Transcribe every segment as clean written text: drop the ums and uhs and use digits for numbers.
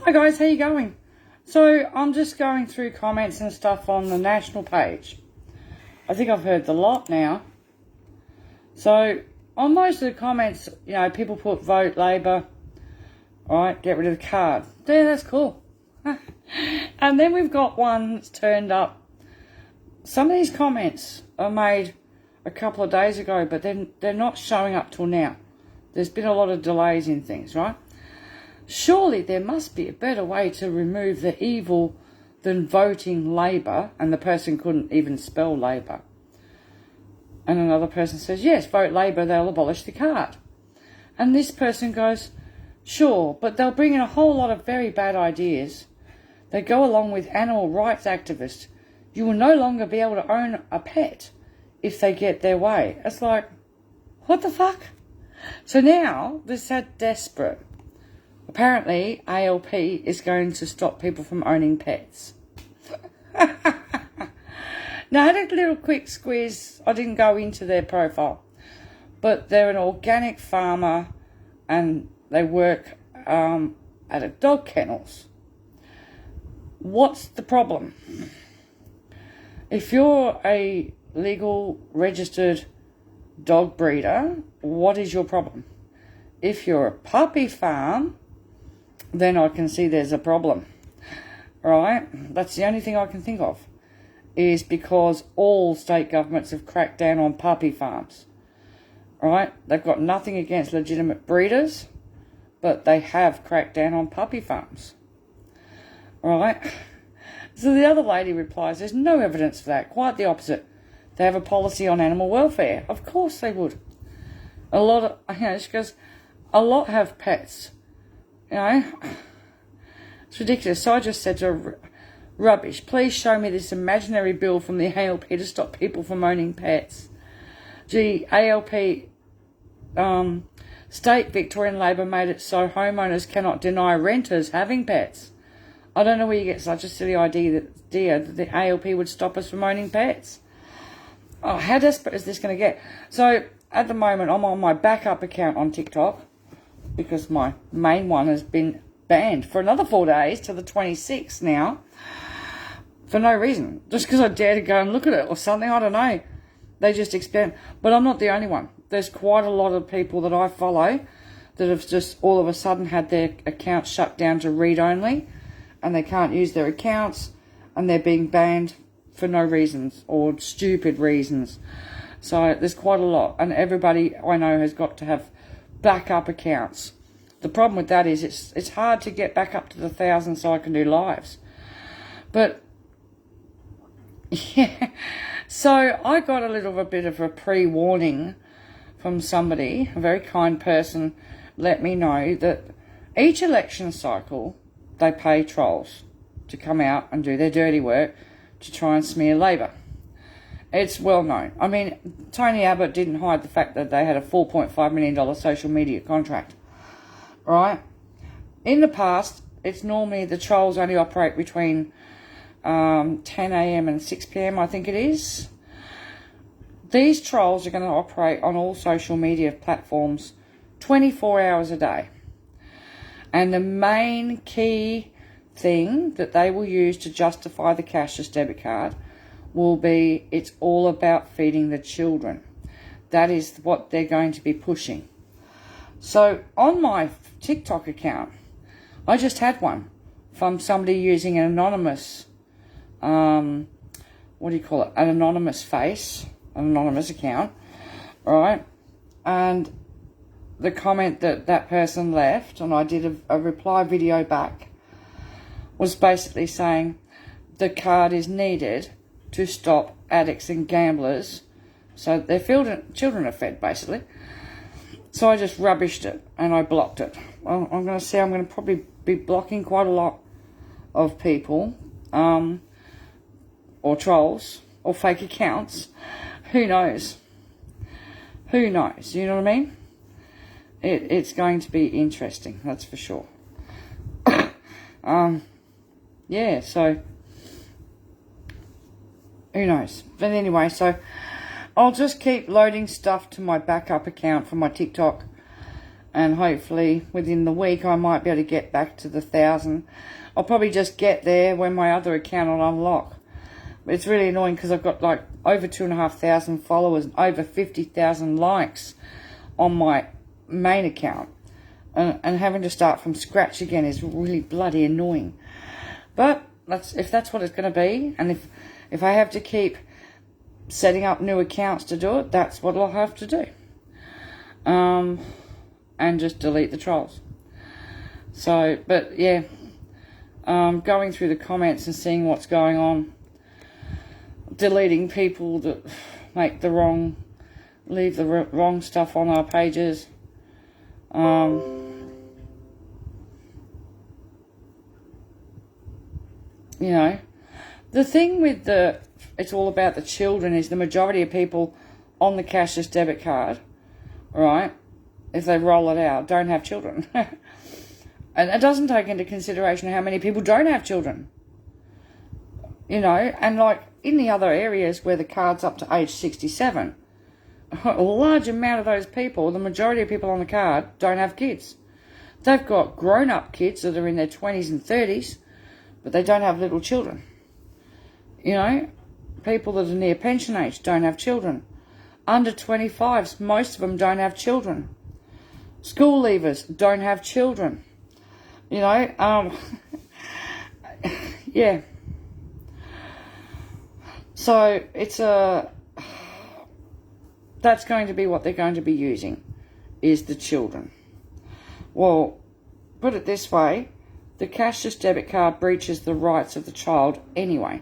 Hi guys, how you going? So I'm just going through comments and stuff on the national page. I think I've heard the lot now. So on most of the comments, people put vote Labor, alright, get rid of the card. Yeah, that's cool. And then we've got one that's turned up. Some of these comments are made a couple of days ago, but they're not showing up till now. There's been a lot of delays in things, right? Surely there must be a better way to remove the evil than voting Labor, and the person couldn't even spell Labor. And another person says, yes, vote Labor, they'll abolish the card. And this person goes, sure, but they'll bring in a whole lot of very bad ideas. They go along with animal rights activists. You will no longer be able to own a pet if they get their way. It's like, what the fuck? So now, this is desperate. Apparently, ALP is going to stop people from owning pets. Now, I had a little quick squeeze. I didn't go into their profile. But they're an organic farmer and they work at a dog kennels. What's the problem? If you're a legal registered dog breeder, what is your problem? If you're a puppy farm, then I can see there's a problem, right? That's the only thing I can think of, is because all state governments have cracked down on puppy farms, right? They've got nothing against legitimate breeders, but they have cracked down on puppy farms, right? So the other lady replies, there's no evidence for that, quite the opposite. They have a policy on animal welfare. Of course they would. She goes, a lot have pets. It's ridiculous. So I just said to her, rubbish. Please show me this imaginary bill from the ALP to stop people from owning pets. Gee, ALP, state Victorian Labor made it so homeowners cannot deny renters having pets. I don't know where you get such a silly idea that the ALP would stop us from owning pets. Oh, how desperate is this going to get? So at the moment, I'm on my backup account on TikTok, because my main one has been banned for another 4 days to the 26th now, for no reason. Just because I dare to go and look at it or something, I don't know. They just expand. But I'm not the only one. There's quite a lot of people that I follow that have just all of a sudden had their accounts shut down to read-only, and they can't use their accounts, and they're being banned for no reasons or stupid reasons. So there's quite a lot, and everybody I know has got to have backup accounts. The problem with that is it's hard to get back up to the 1,000 so I can do lives. But yeah, so I got a bit of a pre-warning from somebody, a very kind person, let me know that each election cycle they pay trolls to come out and do their dirty work to try and smear Labor. It's well known. I mean, Tony Abbott didn't hide the fact that they had a $4.5 million social media contract, right? In the past, it's normally the trolls only operate between 10 a.m. and 6 p.m, I think it is. These trolls are going to operate on all social media platforms 24 hours a day. And the main key thing that they will use to justify the cashless debit card will be, it's all about feeding the children. That is what they're going to be pushing. So on my TikTok account, I just had one from somebody using an anonymous, an anonymous face, an anonymous account, right? And the comment that person left, and I did a reply video back, was basically saying the card is needed to stop addicts and gamblers, so their children are fed, basically. So I just rubbished it and I blocked it. Well, I'm going to probably be blocking quite a lot of people, or trolls, or fake accounts. Who knows? Who knows? You know what I mean? It's going to be interesting, that's for sure. Yeah, so who knows? But anyway, so I'll just keep loading stuff to my backup account for my TikTok And hopefully within the week I might be able to get back to the 1,000. I'll probably just get there when my other account will unlock. But it's really annoying because I've got like over 2,500 followers and over 50,000 likes on my main account. And having to start from scratch again is really bloody annoying. But if that's what it's going to be, and if I have to keep setting up new accounts to do it, that's what I'll have to do. And just delete the trolls. So, but yeah, going through the comments and seeing what's going on, deleting people that leave the wrong stuff on our pages. You know, the thing with it's all about the children is the majority of people on the cashless debit card, right, if they roll it out, don't have children. And it doesn't take into consideration how many people don't have children. You know, and like in the other areas where the card's up to age 67, a large amount of those people, the majority of people on the card, don't have kids. They've got grown-up kids that are in their 20s and 30s, but they don't have little children. You know, people that are near pension age don't have children. Under 25s, most of them don't have children. School leavers don't have children. You know, yeah. So that's going to be what they're going to be using, is the children. Well, put it this way, the cashless debit card breaches the rights of the child anyway,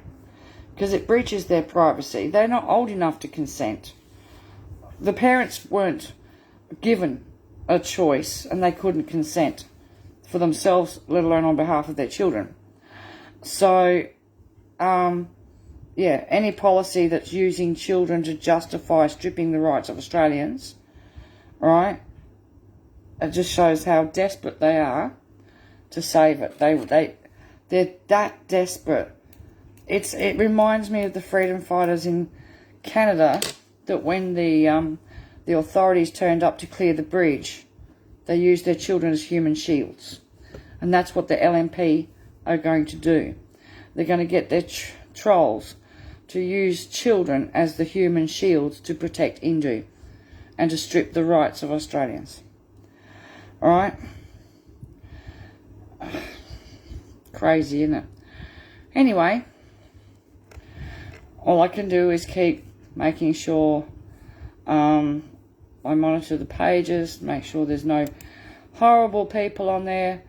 because it breaches their privacy. They're not old enough to consent. The parents weren't given a choice and they couldn't consent for themselves, let alone on behalf of their children. So, yeah, any policy that's using children to justify stripping the rights of Australians, right, it just shows how desperate they are to save it. They're that desperate. It reminds me of the freedom fighters in Canada, that when the authorities turned up to clear the bridge, they used their children as human shields. And that's what the LNP are going to do. They're going to get their trolls to use children as the human shields to protect Indu and to strip the rights of Australians. Alright? Crazy, isn't it? Anyway, all I can do is keep making sure I monitor the pages, make sure there's no horrible people on there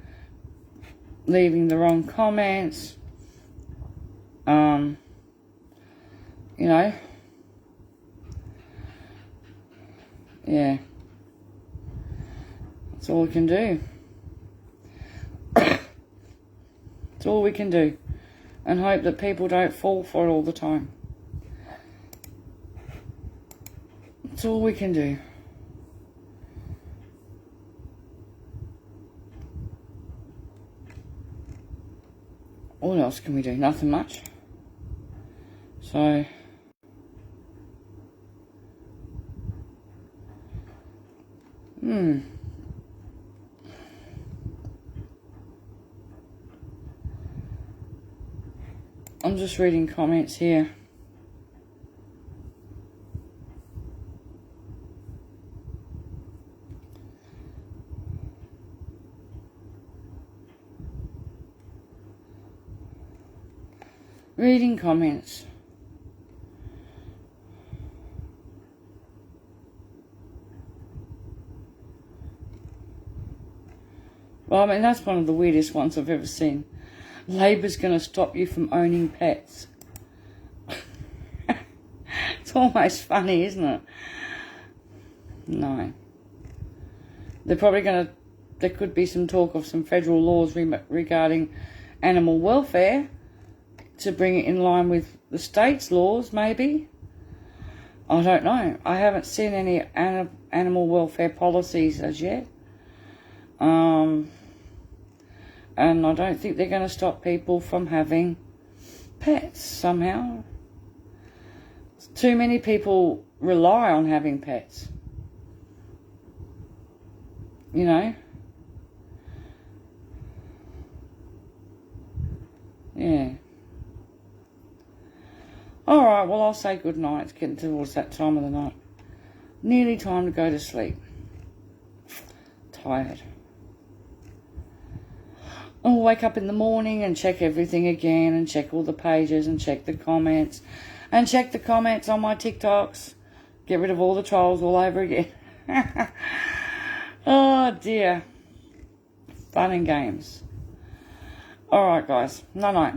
leaving the wrong comments. You know, yeah, that's all we can do. That's all we can do, and hope that people don't fall for it all the time. That's all we can do. What else can we do? Nothing much. So, I'm just reading comments here. Reading comments. Well, I mean, that's one of the weirdest ones I've ever seen. Labor's going to stop you from owning pets. It's almost funny, isn't it? No. They're probably going to... There could be some talk of some federal laws regarding animal welfare to bring it in line with the state's laws, maybe. I don't know. I haven't seen any animal welfare policies as yet. And I don't think they're going to stop people from having pets somehow. Too many people rely on having pets. you know. Yeah. Alright, well, I'll say good night. It's getting towards that time of the night. Nearly time to go to sleep. Tired. I'll wake up in the morning and check everything again and check all the pages and check the comments and check the comments on my TikToks. Get rid of all the trolls all over again. Oh dear. Fun and games. Alright guys. Night night.